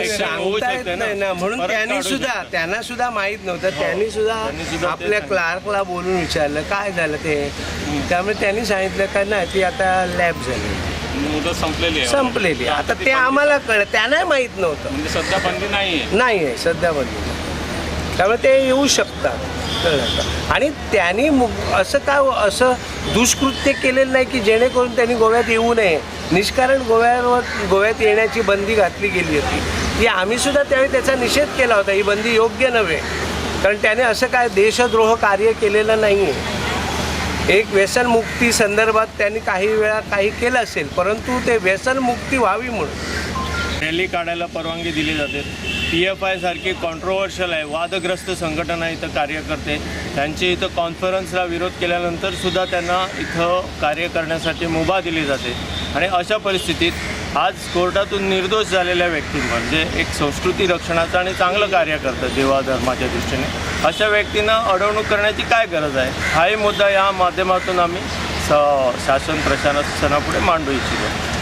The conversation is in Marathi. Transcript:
सांगता येत नाही ना, म्हणून त्यांना सुद्धा माहीत नव्हतं. त्यांनी सुद्धा आपल्या क्लार्कला बोलून विचारलं काय झालं ते. त्यामुळे त्यांनी सांगितलं का नाही ती आता लॅब झाली, मुदत संपलेली. आता ते आम्हाला कळलं, त्यांना माहीत नव्हतं. म्हणजे सध्या बंदी नाही आहे सध्या बंदी. त्यामुळे ते येऊ शकतात, कळलं का. आणि त्यांनी असं दुष्कृत्य केलेलं नाही की जेणेकरून त्यांनी गोव्यात येऊ नये. निष्कारण गोव्यात येण्याची बंदी घातली गेली होती, की आम्ही सुद्धा त्यावेळी त्याचा निषेध केला होता. ही बंदी योग्य नव्हे, कारण त्याने असं काय देशद्रोह कार्य केलेलं नाही आहे. एक व्यसनमुक्ती संदर्भात त्यांनी काही वेळा काही केलं असेल, परंतु ते व्यसनमुक्ती व्हावी म्हणून रॅली काढायला परवानगी दिली जाते. PFI सारखी कॉन्ट्रोवर्शियल आहे, वादग्रस्त संघटना इथं कार्य करते. त्यांची इथं कॉन्फरन्सला विरोध केल्यानंतर सुद्धा त्यांना इथं कार्य करण्यासाठी मुभा दिली जाते. आणि अशा परिस्थितीत आज कोर्टातून निर्दोष झालेल्या व्यक्ती म्हणजे एक संस्कृती रक्षणाचं आणि चांगलं कार्य करतं देवाधर्माच्या दृष्टीने, अशा व्यक्तींना अडवणूक करण्याची काय गरज आहे, हाही मुद्दा या माध्यमातून आम्ही शासन प्रशासनापुढे मांडू इच्छितो.